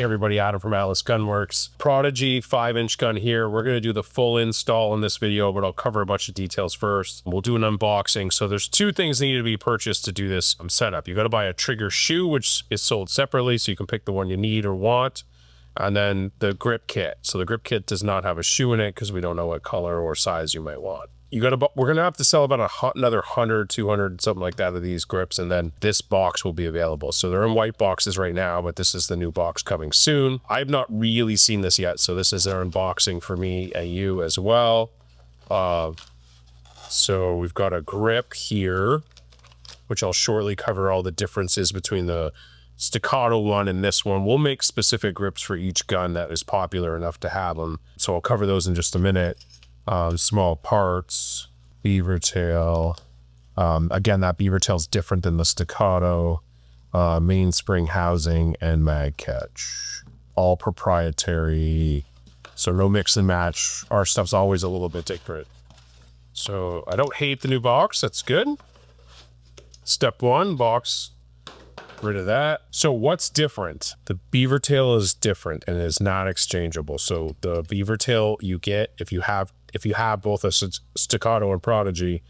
Hey everybody, Adam from Atlas Gunworks. Prodigy 5-inch gun here. We're going to do the full install in this video, but I'll cover a bunch of details first. We'll do an unboxing. So there's two things that need to be purchased to do this setup. You got to buy a trigger shoe, which is sold separately, so you can pick the one you need or want. And then the grip kit. So the grip kit does not have a shoe in it because we don't know what color or size you might want. We're going to have to sell about another 100, 200, something like that of these grips, and then this box will be available. So they're in white boxes right now, but this is the new box coming soon. I've not really seen this yet, so this is an unboxing for me and you as well. So we've got a grip here, which I'll shortly cover all the differences between the staccato one and this one. We'll make specific grips for each gun that is popular enough to have them. So I'll cover those in just a minute. Small parts, beaver tail. Again, that beaver tail is different than the staccato. Mainspring housing and mag catch. All proprietary. So no mix and match. Our stuff's always a little bit different. So I don't hate the new box. That's good. Step one, box. Rid of that. So what's different? The beaver tail is different and is not exchangeable. So the beaver tail you get if you have both a staccato and Prodigy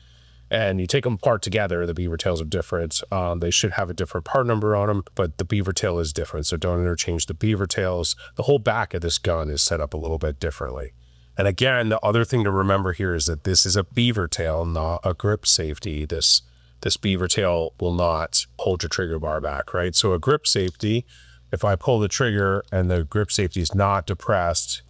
and you take them apart together, the beaver tails are different. They should have a different part number on them, but the beaver tail is different. So don't interchange the beaver tails. The whole back of this gun is set up a little bit differently. And again, the other thing to remember here is that this is a beaver tail, not a grip safety. This beaver tail will not hold your trigger bar back, right? So a grip safety, if I pull the trigger and the grip safety is not depressed,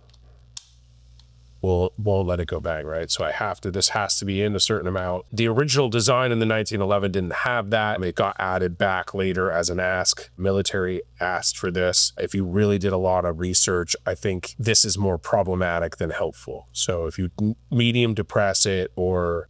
won't let it go bang, right? So this has to be in a certain amount. The original design in the 1911 didn't have that. It got added back later as an ask. Military asked for this. If you really did a lot of research, I think this is more problematic than helpful. So if you medium depress it or,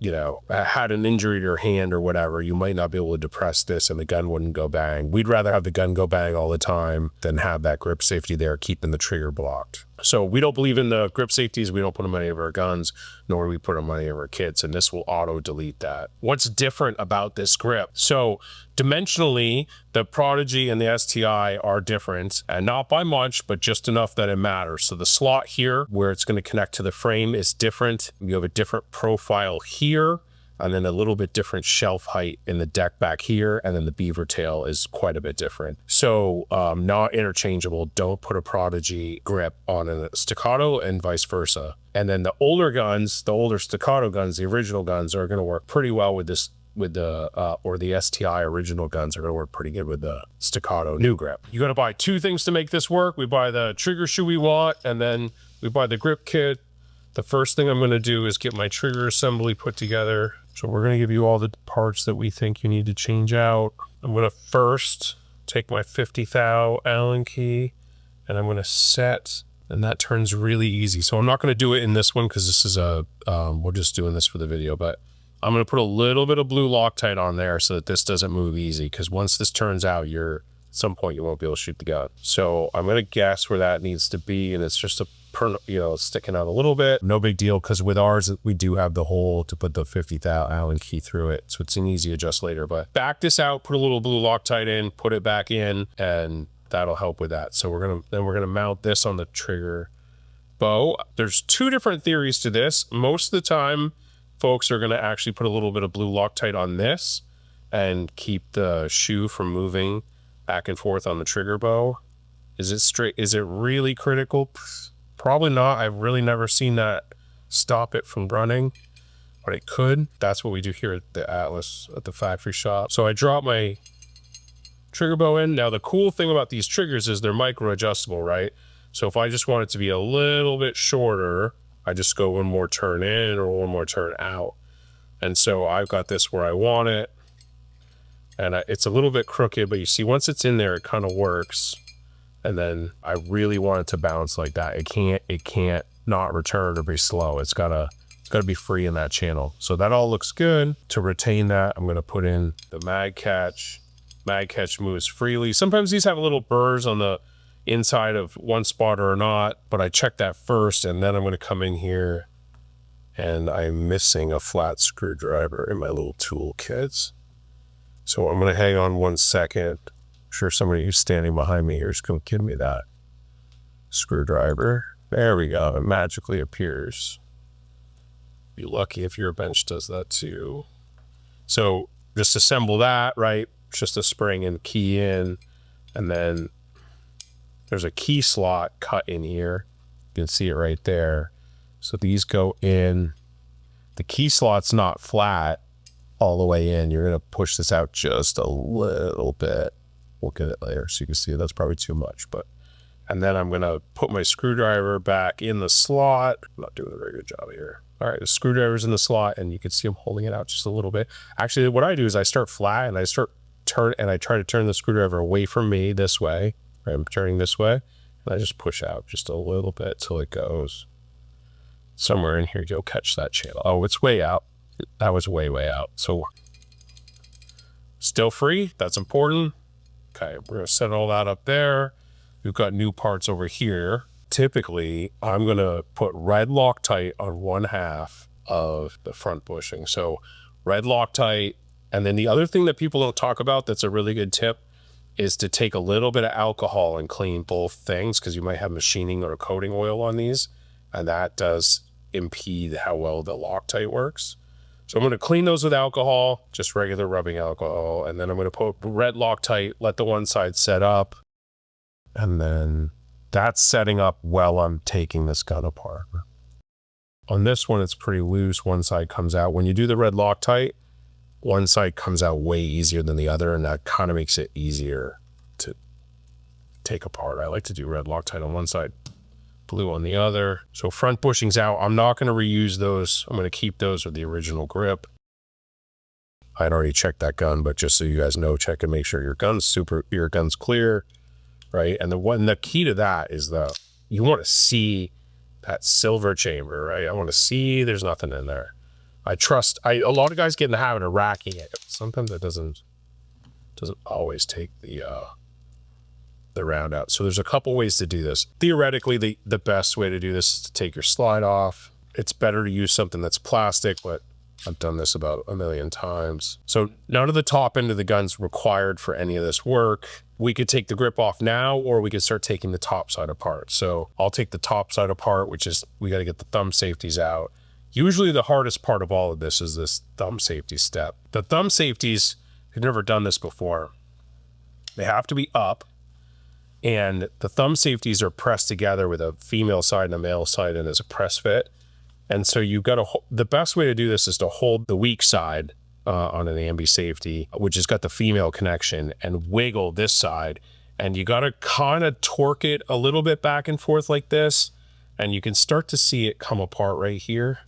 had an injury to your hand or whatever, you might not be able to depress this and the gun wouldn't go bang. We'd rather have the gun go bang all the time than have that grip safety there keeping the trigger blocked. So we don't believe in the grip safeties. We don't put them on any of our guns, nor do we put them on any of our kits, and this will auto delete that. What's different about this grip? So dimensionally, the Prodigy and the STI are different, and not by much, but just enough that it matters. So the slot here, where it's going to connect to the frame, is different. You have a different profile here, and then a little bit different shelf height in the deck back here, and then the beaver tail is quite a bit different. So not interchangeable. Don't put a Prodigy grip on a staccato and vice versa. And then the older guns, the older staccato guns, the original guns are going to work pretty well with this, or the STI original guns are going to work pretty good with the staccato new grip. You got to buy two things to make this work. We buy the trigger shoe we want, and then we buy the grip kit. The first thing I'm going to do is get my trigger assembly put together. So we're going to give you all the parts that we think you need to change out. I'm going to first take my 50 thou Allen key and I'm going to set, and that turns really easy. So I'm not going to do it in this one because this is we're just doing this for the video, but I'm going to put a little bit of blue Loctite on there so that this doesn't move easy, because once this turns out, at some point you won't be able to shoot the gun. So I'm going to guess where that needs to be, and it's just sticking out a little bit. No big deal, because with ours, we do have the hole to put the 50 thou Allen key through it. So it's an easy adjust later, but back this out, put a little blue Loctite in, put it back in, and that'll help with that. So we're going to mount this on the trigger bow. There's two different theories to this. Most of the time, folks are going to actually put a little bit of blue Loctite on this and keep the shoe from moving back and forth on the trigger bow. Is it straight? Is it really critical? Probably not. I've really never seen that stop it from running, but it could. That's what we do here at the Atlas, at the factory shop. So I drop my trigger bow in. Now the cool thing about these triggers is they're micro adjustable, right? So if I just want it to be a little bit shorter, I just go one more turn in or one more turn out. And so I've got this where I want it, and it's a little bit crooked, but you see once it's in there, it kind of works. And then I really want it to bounce like that. It can't not return or be slow. It's gotta be free in that channel. So that all looks good. To retain that, I'm gonna put in the mag catch. Mag catch moves freely. Sometimes these have little burrs on the inside of one spot or not, but I check that first, and then I'm gonna come in here, and I'm missing a flat screwdriver in my little tool kits. So I'm gonna hang on 1 second. I'm sure somebody who's standing behind me here is going to give me that. screwdriver. There we go. It magically appears. Be lucky if your bench does that too. So just assemble that, right? Just a spring and key in, and then there's a key slot cut in here. You can see it right there. So these go in. The key slot's not flat all the way in. You're going to push this out just a little bit. We'll get it later so you can see it. That's probably too much, but. And then I'm going to put my screwdriver back in the slot. I'm not doing a very good job here. All right, the screwdriver's in the slot, and you can see I'm holding it out just a little bit. Actually, what I do is I start flat, and I try to turn the screwdriver away from me this way. Right, I'm turning this way, and I just push out just a little bit till it goes somewhere in here. Go catch that channel. Oh, it's way out. That was way out. So still free. That's important. Okay, we're going to set all that up there. We've got new parts over here. Typically, I'm going to put red Loctite on 1/2 of the front bushing. So red Loctite. And then the other thing that people don't talk about that's a really good tip is to take a little bit of alcohol and clean both things, because you might have machining or coating oil on these. And that does impede how well the Loctite works. So I'm going to clean those with alcohol, just regular rubbing alcohol. And then I'm going to put red Loctite, let the one side set up. And then that's setting up while I'm taking this gun apart. On this one, it's pretty loose. One side comes out. When you do the red Loctite, one side comes out way easier than the other, and that kind of makes it easier to take apart. I like to do red Loctite on one side, blue on the other. So front bushing's out. I'm not going to reuse those. I'm going to keep those with the original grip. I'd already checked that gun, but just so you guys know, check and make sure your gun's clear. Right, and the key to that is you want to see that silver chamber, right? I want to see there's nothing in there. A lot of guys get in the habit of racking it. Sometimes it doesn't always take the round out. So there's a couple ways to do this. Theoretically, the best way to do this is to take your slide off. It's better to use something that's plastic, but I've done this about 1 million times. So none of the top end of the gun's required for any of this work. We could take the grip off now, or we could start taking the top side apart. So I'll take the top side apart, which is, we got to get the thumb safeties out. Usually the hardest part of all of this is this thumb safety step. The thumb safeties, if you've never done this before, they have to be up, and the thumb safeties are pressed together with a female side and a male side, and as a press fit. And so you've got to, the best way to do this is to hold the weak side on an ambi safety, which has got the female connection, and wiggle this side. And you got to kind of torque it a little bit back and forth like this. And you can start to see it come apart right here.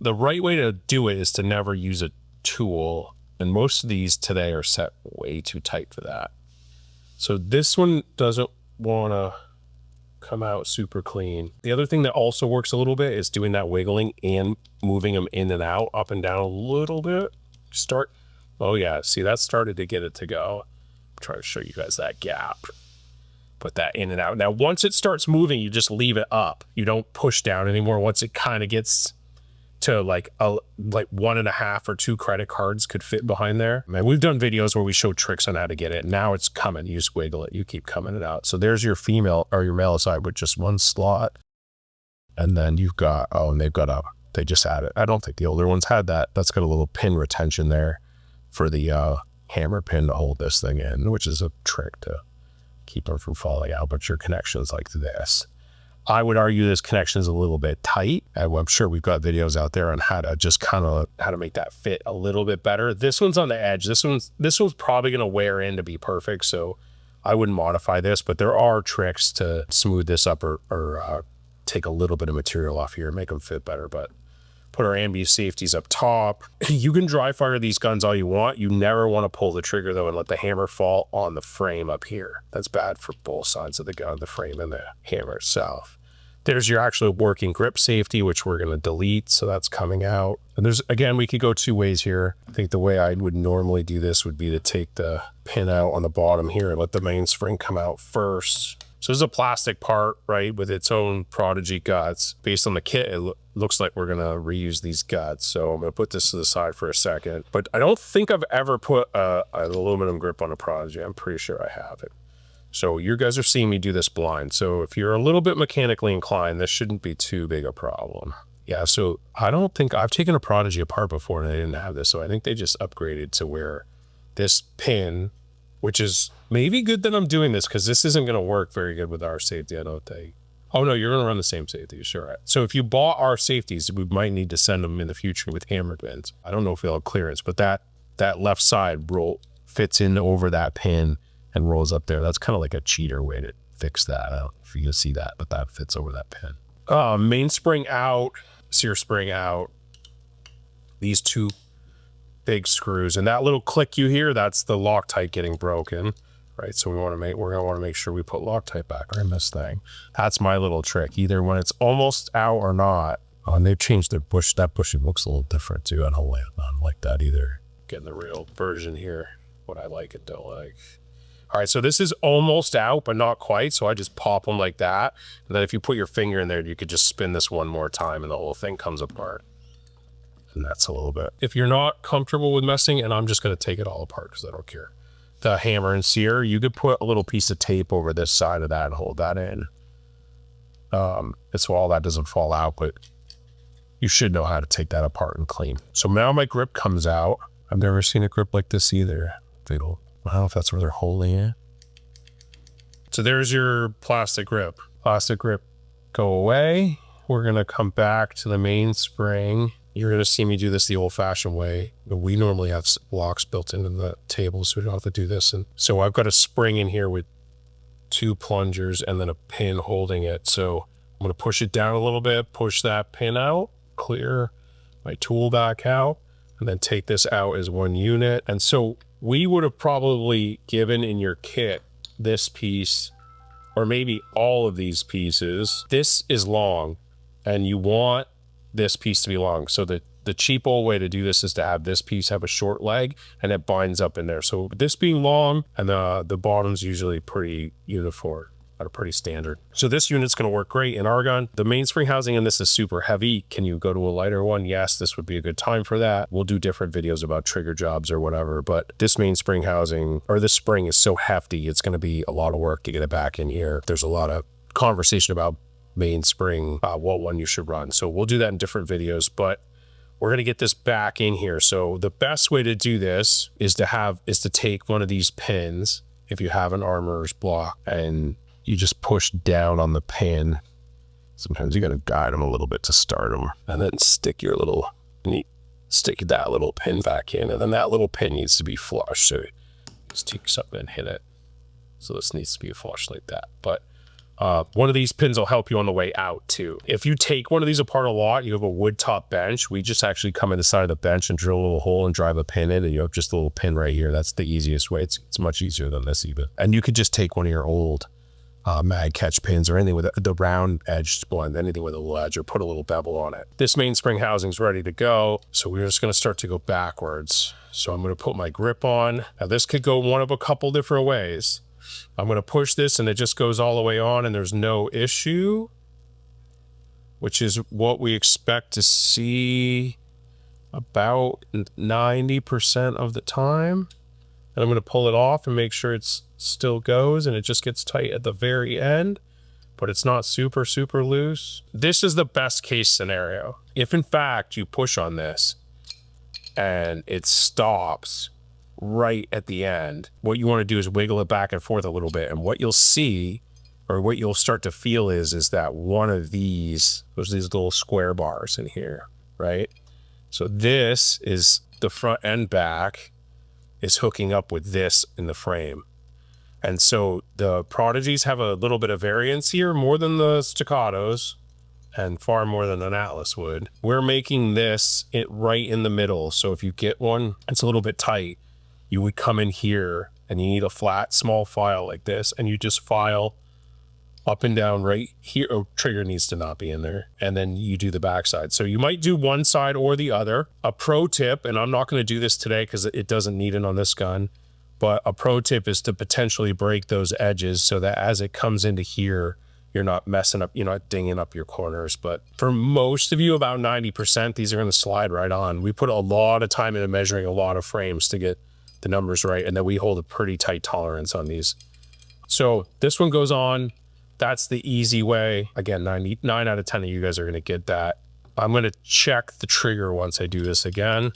The right way to do it is to never use a tool. And most of these today are set way too tight for that. So this one doesn't want to come out super clean. The other thing that also works a little bit is doing that wiggling and moving them in and out, up and down a little bit. Oh yeah, see, that started to get it to go. I'm trying to show you guys that gap. Put that in and out. Now, once it starts moving, you just leave it up. You don't push down anymore. Once it kind of gets to like 1.5 or 2 credit cards could fit behind there. Man, we've done videos where we show tricks on how to get it. Now it's coming. You just wiggle it. You keep coming it out. So there's your female or your male side with just one slot. And then you've got, and they just added, I don't think the older ones had that. That's got a little pin retention there for the hammer pin to hold this thing in, which is a trick to keep them from falling out. But your connection's like this. I would argue this connection is a little bit tight. I'm sure we've got videos out there on how to make that fit a little bit better. This one's on the edge. This one's probably going to wear in to be perfect. So I wouldn't modify this, but there are tricks to smooth this up or take a little bit of material off here, make them fit better. But put our ambi safeties up top. You can dry fire these guns all you want. You never want to pull the trigger though and let the hammer fall on the frame up here. That's bad for both sides of the gun, the frame and the hammer itself. There's your actual working grip safety, which we're going to delete. So that's coming out. And there's, again, we could go 2 ways here. I think the way I would normally do this would be to take the pin out on the bottom here and let the mainspring come out first. So this is a plastic part, right, with its own Prodigy guts. Based on the kit, it looks like we're going to reuse these guts. So I'm going to put this to the side for a second. But I don't think I've ever put an aluminum grip on a Prodigy. I'm pretty sure I have it. So you guys are seeing me do this blind. So if you're a little bit mechanically inclined, this shouldn't be too big a problem. Yeah, so I don't think I've taken a Prodigy apart before and they didn't have this. So I think they just upgraded to where this pin, which is maybe good that I'm doing this because this isn't going to work very good with our safety, I don't think. Oh no, you're going to run the same safety, sure. So if you bought our safeties, we might need to send them in the future with hammer pins. I don't know if they'll have clearance, but that left side roll fits in over that pin and rolls up there. That's kind of like a cheater way to fix that. I don't know if you can see that, but that fits over that pin. Mainspring out, sear spring out. These two big screws, and that little click you hear, that's the Loctite getting broken, right? So we're gonna want to make sure we put Loctite back in this thing. That's my little trick, either when it's almost out or not. Oh, and they've changed their bush. That bushing looks a little different too. I don't like that either. Getting the real version here, what I like and don't like. All right, so this is almost out, but not quite. So I just pop them like that. And then if you put your finger in there, you could just spin this one more time and the whole thing comes apart. And that's a little bit. If you're not comfortable with messing, and I'm just gonna take it all apart because I don't care. The hammer and sear, you could put a little piece of tape over this side of that and hold that in. So all that doesn't fall out, but you should know how to take that apart and clean. So now my grip comes out. I've never seen a grip like this either. I don't know if that's where they're holding it. So there's your plastic grip. Plastic grip, go away. We're gonna come back to the mainspring. You're gonna see me do this the old fashioned way. But we normally have blocks built into the table, so we don't have to do this. And so I've got a spring in here with 2 plungers and then a pin holding it. So I'm gonna push it down a little bit, push that pin out, clear my tool back out, and then take this out as one unit. And so we would have probably given in your kit this piece, or maybe all of these pieces. This is long, and you want this piece to be long. So the cheap old way to do this is to have this piece have a short leg and it binds up in there. So this being long and the bottom's usually pretty uniform, are pretty standard. So this unit's gonna work great in our gun. The mainspring housing in this is super heavy. Can you go to a lighter one? Yes, this would be a good time for that. We'll do different videos about trigger jobs or whatever, but this mainspring housing, or this spring is so hefty, it's gonna be a lot of work to get it back in here. There's a lot of conversation about mainspring, what one you should run. So we'll do that in different videos, but we're gonna get this back in here. So the best way to do this is to take one of these pins, if you have an armorer's block, and you just push down on the pin. Sometimes you gotta guide them a little bit to start them, and then stick that little pin back in, and then that little pin needs to be flush. So just take something and hit it. So this needs to be flush like that. But one of these pins will help you on the way out too. If you take one of these apart a lot, you have a wood top bench. We just actually come in the side of the bench and drill a little hole and drive a pin in, and you have just a little pin right here. That's the easiest way. It's much easier than this even. And you could just take one of your old mag catch pins or anything with the round edged one, anything with a little edge, or put a little bevel on it. This mainspring housing's ready to go. So we're just gonna start to go backwards. So I'm gonna put my grip on. Now this could go one of a couple different ways. I'm gonna push this and it just goes all the way on and there's no issue, which is what we expect to see about 90% of the time. And I'm gonna pull it off and make sure it's still goes and it just gets tight at the very end, but it's not super, super loose. This is the best case scenario. If in fact you push on this and it stops right at the end, what you want to do is wiggle it back and forth a little bit. And what you'll see, or what you'll start to feel is that one of these, there's these little square bars in here, right? So this is the front and back is hooking up with this in the frame. And so the Prodigies have a little bit of variance here, more than the Staccatos and far more than an Atlas would. We're making this right in the middle. So if you get one, it's a little bit tight, you would come in here and you need a flat, small file like this, and you just file up and down right here. Oh, trigger needs to not be in there. And then you do the backside. So you might do one side or the other. A pro tip, and I'm not going to do this today because it doesn't need it on this gun, but a pro tip is to potentially break those edges so that as it comes into here, you're not messing up, you're not dinging up your corners. But for most of you, about 90%, these are going to slide right on. We put a lot of time into measuring a lot of frames to get the numbers right, and then we hold a pretty tight tolerance on these. So this one goes on. That's the easy way. Again, 9 out of 10 of you guys are gonna get that. I'm gonna check the trigger once I do this again.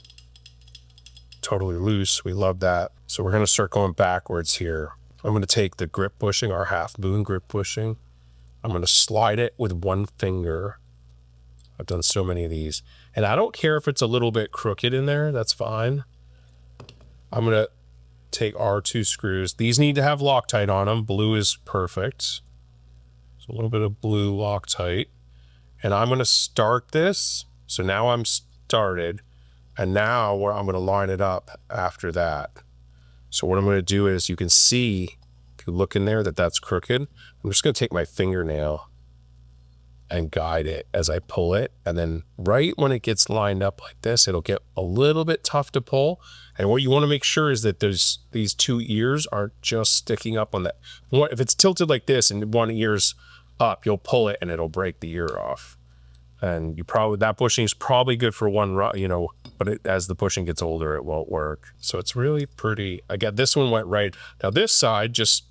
Totally loose, we love that. So we're gonna start going backwards here. I'm gonna take the grip bushing, our half moon grip bushing. I'm gonna slide it with one finger. I've done so many of these. And I don't care if it's a little bit crooked in there, that's fine. I'm gonna take our 2 screws. These need to have Loctite on them. Blue is perfect. So a little bit of blue Loctite. And I'm gonna start this. So now I'm started. And now I'm gonna line it up after that. So what I'm gonna do is, you can see, if you look in there, that that's crooked. I'm just gonna take my fingernail and guide it as I pull it. And then right when it gets lined up like this, it'll get a little bit tough to pull. And what you want to make sure is that these 2 ears aren't just sticking up on that. If it's tilted like this and one ear's up, you'll pull it and it'll break the ear off. And that bushing is probably good for one run, you know, but as the bushing gets older, it won't work. So it's really pretty. Again, this one went right. Now this side just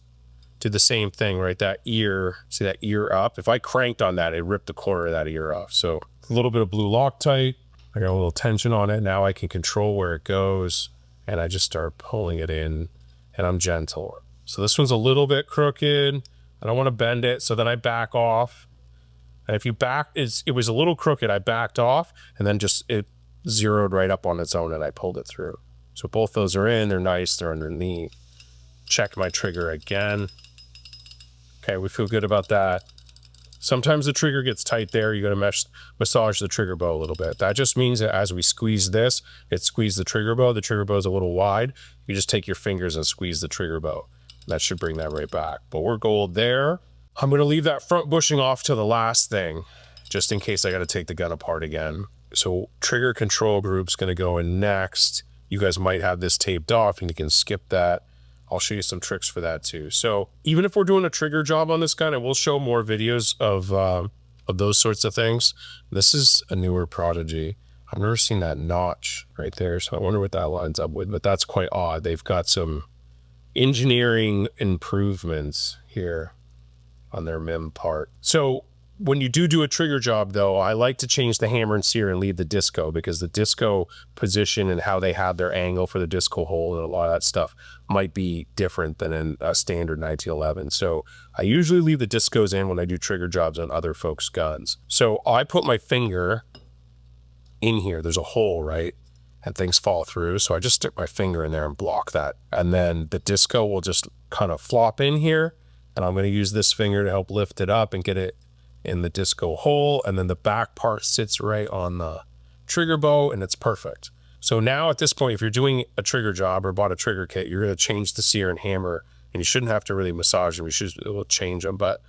did the same thing, right? That ear, see that ear up? If I cranked on that, it ripped the corner of that ear off. So a little bit of blue Loctite. I got a little tension on it. Now I can control where it goes, and I just start pulling it in, and I'm gentle. So this one's a little bit crooked. I don't want to bend it, so then I back off. And if you it was a little crooked, I backed off, and then it zeroed right up on its own, and I pulled it through. So both those are in, they're nice, they're underneath. Check my trigger again. Okay, we feel good about that. Sometimes the trigger gets tight there. You gotta massage the trigger bow a little bit. That just means that as we squeeze this, it squeezed the trigger bow. The trigger bow is a little wide. You just take your fingers and squeeze the trigger bow. That should bring that right back. But we're gold there. I'm gonna leave that front bushing off to the last thing, just in case I gotta take the gun apart again. So trigger control group's gonna go in next. You guys might have this taped off and you can skip that. I'll show you some tricks for that too. So even if we're doing a trigger job on this gun, and we'll show more videos of those sorts of things. This is a newer Prodigy. I've never seen that notch right there, so I wonder what that lines up with, but that's quite odd. They've got some engineering improvements here on their MIM part. So when you do a trigger job though, I like to change the hammer and sear and leave the disco, because the disco position and how they have their angle for the disco hole and a lot of that stuff might be different than in a standard 1911. So I usually leave the discos in when I do trigger jobs on other folks' guns. So I put my finger in here, there's a hole, right? And things fall through. So I just stick my finger in there and block that. And then the disco will just kind of flop in here. And I'm gonna use this finger to help lift it up and get it in the disco hole, and then the back part sits right on the trigger bow, and it's perfect. So now at this point, if you're doing a trigger job or bought a trigger kit, you're going to change the sear and hammer, and you shouldn't have to really massage them. You should change them, but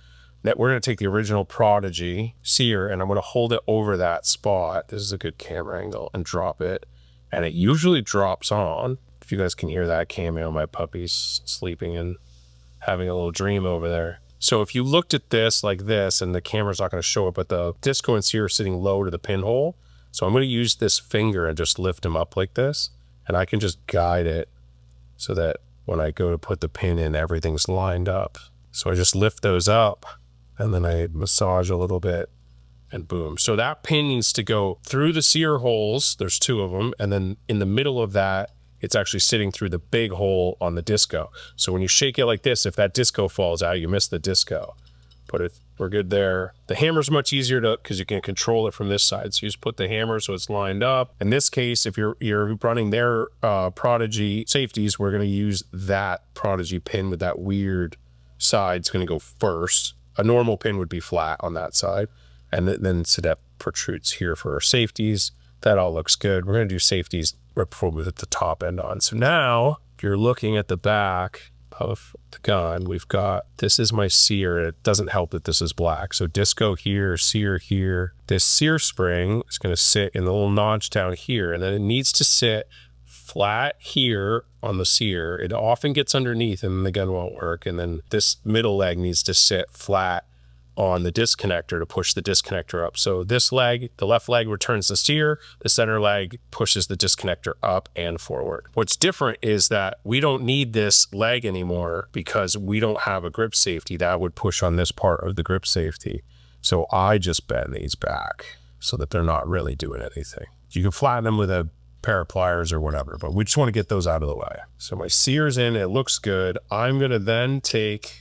we're going to take the original Prodigy sear, and I'm going to hold it over that spot. This is a good camera angle, and drop it, and it usually drops on. If you guys can hear that cameo, my puppy's sleeping and having a little dream over there. So if you looked at this like this, and the camera's not going to show it, but the disco and sear are sitting low to the pinhole. So I'm going to use this finger and just lift them up like this. And I can just guide it so that when I go to put the pin in, everything's lined up. So I just lift those up, and then I massage a little bit, and boom. So that pin needs to go through the sear holes. There's 2 of them. And then in the middle of that, it's actually sitting through the big hole on the disco. So when you shake it like this, if that disco falls out, you miss the disco. But we're good there. The hammer's much easier because you can control it from this side. So you just put the hammer so it's lined up. In this case, if you're running their Prodigy safeties, we're gonna use that Prodigy pin with that weird side. It's gonna go first. A normal pin would be flat on that side. And then so that protrudes here for our safeties. That all looks good. We're gonna do safeties right before we put the top end on. So now, if you're looking at the back of the gun, we've got, this is my sear. It doesn't help that this is black. So disco here, sear here. This sear spring is gonna sit in the little notch down here, and then it needs to sit flat here on the sear. It often gets underneath and the gun won't work. And then this middle leg needs to sit flat on the disconnector to push the disconnector up. So this leg, the left leg returns the steer, the center leg pushes the disconnector up and forward. What's different is that we don't need this leg anymore because we don't have a grip safety that would push on this part of the grip safety. So I just bend these back so that they're not really doing anything. You can flatten them with a pair of pliers or whatever, but we just want to get those out of the way. So my sear's in, it looks good. I'm gonna then take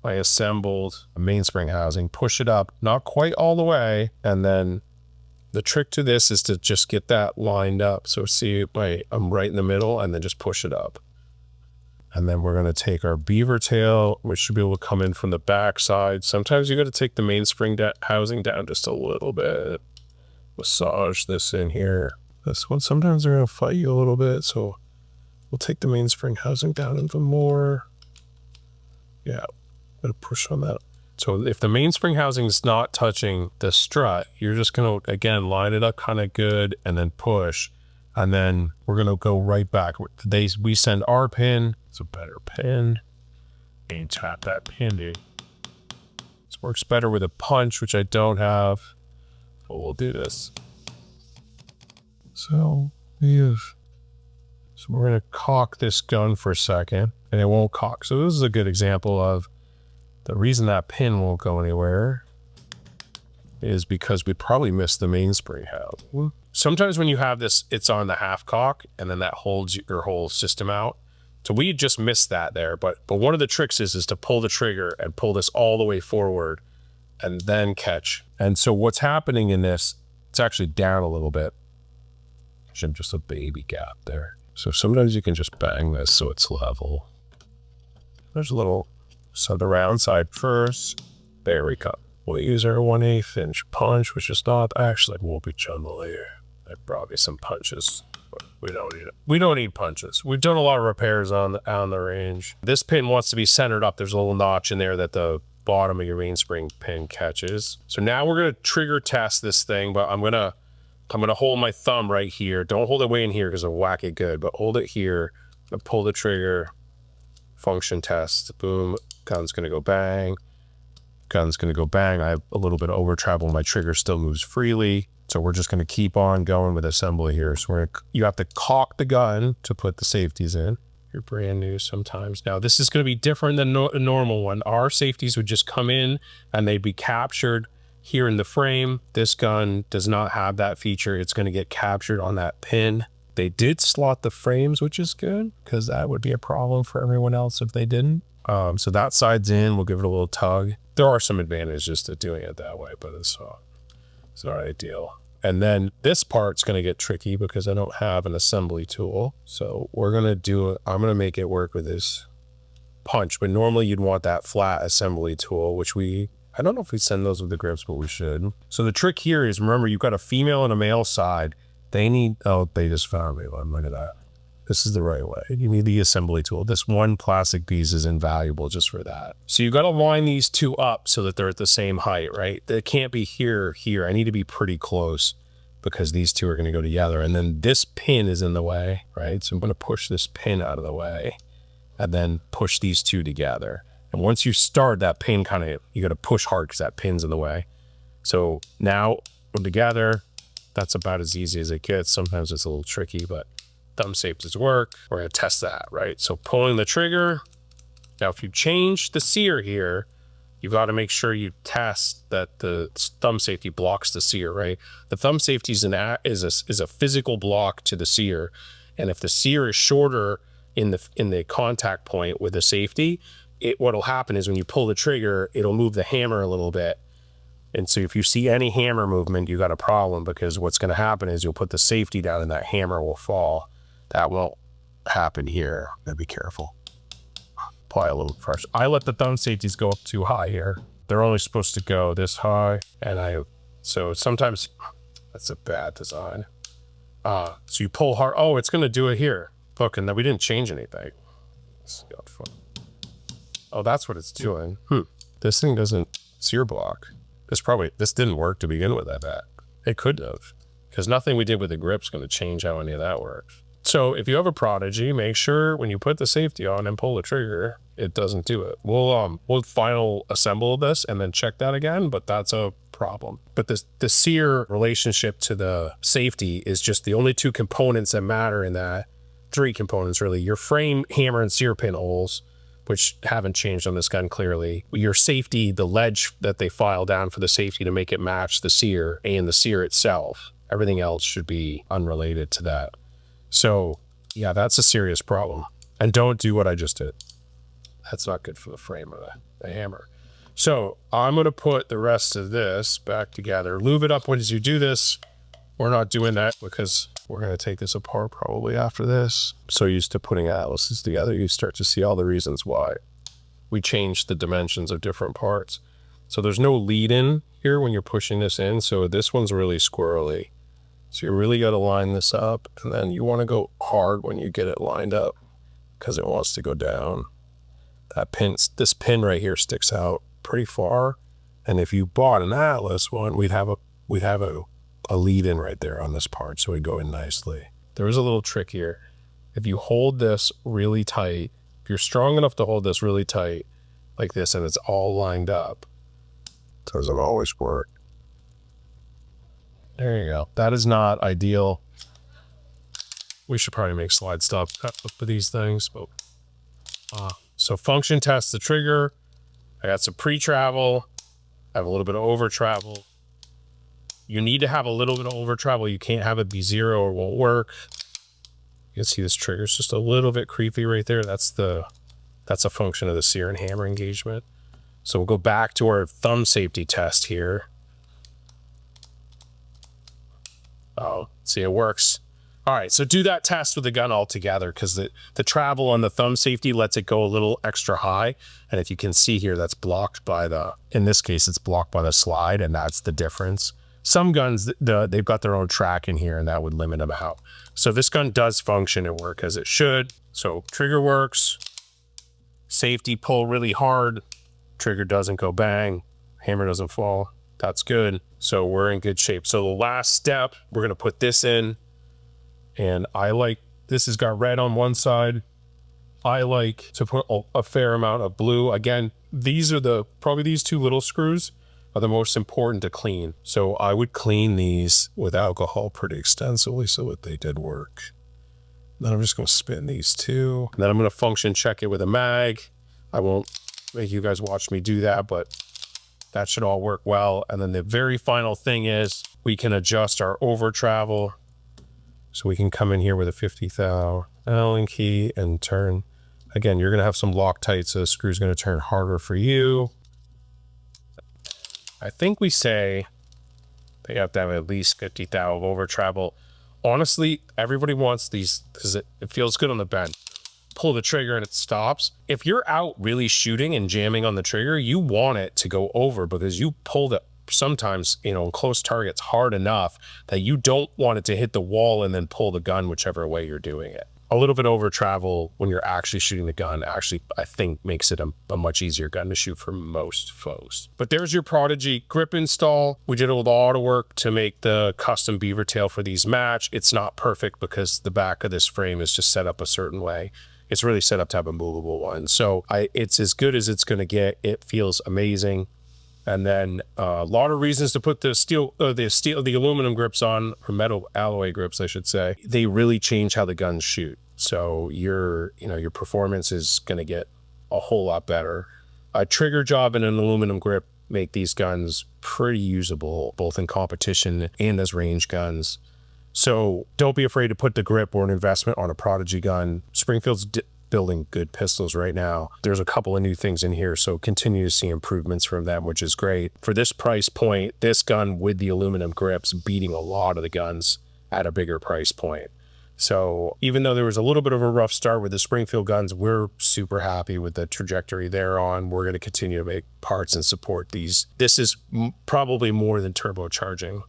my assembled mainspring housing, push it up, not quite all the way, and then the trick to this is to just get that lined up. So see, I'm right in the middle, and then just push it up. And then we're gonna take our beaver tail, which should be able to come in from the back side. Sometimes you gotta take the mainspring housing down just a little bit. Massage this in here. This one, sometimes they're gonna fight you a little bit, so we'll take the mainspring housing down even more. Yeah. Gonna push on that. So if the mainspring housing is not touching the strut, you're just gonna, again, line it up kind of good and then push. And then we're gonna go right back. We send our pin. It's a better pin. And tap that pin, dude. This works better with a punch, which I don't have. But we'll do this. So we're gonna cock this gun for a second, and it won't cock. So this is a good example of the reason that pin won't go anywhere is because we probably missed the mainspring housing. Sometimes when you have this, it's on the half cock, and then that holds your whole system out. So we just missed that there. But one of the tricks is to pull the trigger and pull this all the way forward and then catch. And so what's happening in this, it's actually down a little bit. Just a baby gap there. So sometimes you can just bang this so it's level. There's a little. So the round side first, there we go. We'll use our 1/8 inch punch, which is not actually won't be jungle here. There's probably some punches, but we don't need it. We don't need punches. We've done a lot of repairs on the range. This pin wants to be centered up. There's a little notch in there that the bottom of your mainspring pin catches. So now we're gonna trigger test this thing, but I'm gonna hold my thumb right here. Don't hold it way in here because I'll whack it good, but hold it here. I'm gonna pull the trigger, function test, boom. Gun's gonna go bang. Gun's gonna go bang. I have a little bit of over travel. My trigger still moves freely. So we're just gonna keep on going with assembly here. So you have to cock the gun to put the safeties in. You're brand new sometimes. Now this is gonna be different than a normal one. Our safeties would just come in and they'd be captured here in the frame. This gun does not have that feature. It's gonna get captured on that pin. They did slot the frames, which is good because that would be a problem for everyone else if they didn't. So that side's in, we'll give it a little tug. There are some advantages to doing it that way, but it's not ideal. And then this part's gonna get tricky because I don't have an assembly tool. So I'm gonna make it work with this punch, but normally you'd want that flat assembly tool, which I don't know if we send those with the grips, but we should. So the trick here is, remember, you've got a female and a male side. They just found me one, look at that. This is the right way. You need the assembly tool. This one plastic piece is invaluable just for that. So you got to line these two up so that they're at the same height, right? They can't be here. I need to be pretty close because these two are going to go together. And then this pin is in the way, right? So I'm going to push this pin out of the way and then push these two together. And once you start, that pin you got to push hard because that pin's in the way. So now we're together. That's about as easy as it gets. Sometimes it's a little tricky, but thumb safeties work. We're gonna test that, right? So pulling the trigger. Now, if you change the sear here, you've got to make sure you test that the thumb safety blocks the sear, right? The thumb safety is a physical block to the sear. And if the sear is shorter in the contact point with the safety, what'll happen is when you pull the trigger, it'll move the hammer a little bit. And so if you see any hammer movement, you got a problem because what's going to happen is you'll put the safety down and that hammer will fall. That won't happen here. Gotta be careful. Apply a little pressure. I let the thumb safeties go up too high here. They're only supposed to go this high. So sometimes that's a bad design. So you pull hard. Oh, it's going to do it here. Look, and then we didn't change anything. Oh, that's what it's doing. This thing doesn't sear block. This didn't work to begin with, I bet. It could have, because nothing we did with the grip's going to change how any of that works. So if you have a Prodigy, make sure when you put the safety on and pull the trigger, it doesn't do it. We'll final assemble this and then check that again, but that's a problem. But the sear relationship to the safety is just the only two components that matter in that. Three components really: your frame, hammer, and sear pin holes, which haven't changed on this gun clearly. Your safety, the ledge that they file down for the safety to make it match the sear, and the sear itself. Everything else should be unrelated to that. So yeah, that's a serious problem. And don't do what I just did. That's not good for the frame of the hammer. So I'm going to put the rest of this back together. Lube it up once you do this. We're not doing that because we're going to take this apart probably after this. So used to putting atlases together, you start to see all the reasons why we changed the dimensions of different parts. So there's no lead in here when you're pushing this in. So this one's really squirrely. So you really got to line this up, and then you want to go hard when you get it lined up because it wants to go down. This pin right here sticks out pretty far. And if you bought an Atlas one, we'd have a lead in right there on this part, so it'd go in nicely. There is a little trick here. If you hold this really tight, if you're strong enough to hold this really tight like this and it's all lined up, it doesn't always work. There you go. That is not ideal. We should probably make slide stop cut for these things, but so function test the trigger. I got some pre-travel. I have a little bit of over-travel. You need to have a little bit of over-travel. You can't have it be zero or it won't work. You can see this trigger is just a little bit creepy right there. That's a function of the sear and hammer engagement. So we'll go back to our thumb safety test here. Oh, see, it works. All right, so do that test with the gun altogether because the travel on the thumb safety lets it go a little extra high. And if you can see here, that's blocked by in this case, it's blocked by the slide, and that's the difference. Some guns, they've got their own track in here, and that would limit them out. So this gun does function and work as it should. So trigger works, safety pull really hard, trigger doesn't go bang, hammer doesn't fall. That's good. So we're in good shape. So the last step, we're going to put this in. And this has got red on one side. I like to put a fair amount of blue. Again, probably these two little screws are the most important to clean. So I would clean these with alcohol pretty extensively so that they did work. Then I'm just going to spin these two. And then I'm going to function check it with a mag. I won't make you guys watch me do that, but that should all work well. And then the very final thing is we can adjust our over travel. So we can come in here with a 50 thou Allen key and turn. Again, you're going to have some Loctite, so the screw's going to turn harder for you. I think we say they have to have at least 50 thou of over travel. Honestly, everybody wants these because it feels good on the bend. Pull the trigger and it stops. If you're out really shooting and jamming on the trigger, you want it to go over because you pull the sometimes, close targets hard enough that you don't want it to hit the wall and then pull the gun whichever way you're doing it. A little bit over travel when you're actually shooting the gun actually, I think, makes it a much easier gun to shoot for most folks. But there's your Prodigy grip install. We did a lot of work to make the custom beaver tail for these match. It's not perfect because the back of this frame is just set up a certain way. It's really set up to have a movable one. So it's as good as it's going to get. It feels amazing. And then a lot of reasons to put the aluminum grips on, or metal alloy grips, I should say. They really change how the guns shoot. So your performance is going to get a whole lot better. A trigger job and an aluminum grip make these guns pretty usable, both in competition and as range guns. So don't be afraid to put the grip or an investment on a Prodigy gun. Springfield's building good pistols right now. There's a couple of new things in here, so continue to see improvements from them, which is great. For this price point, this gun with the aluminum grips beating a lot of the guns at a bigger price point. So even though there was a little bit of a rough start with the Springfield guns, we're super happy with the trajectory they're on. We're going to continue to make parts and support these. This is probably more than turbocharging.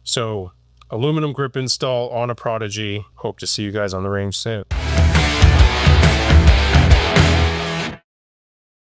So aluminum grip install on a Prodigy. Hope to see you guys on the range soon.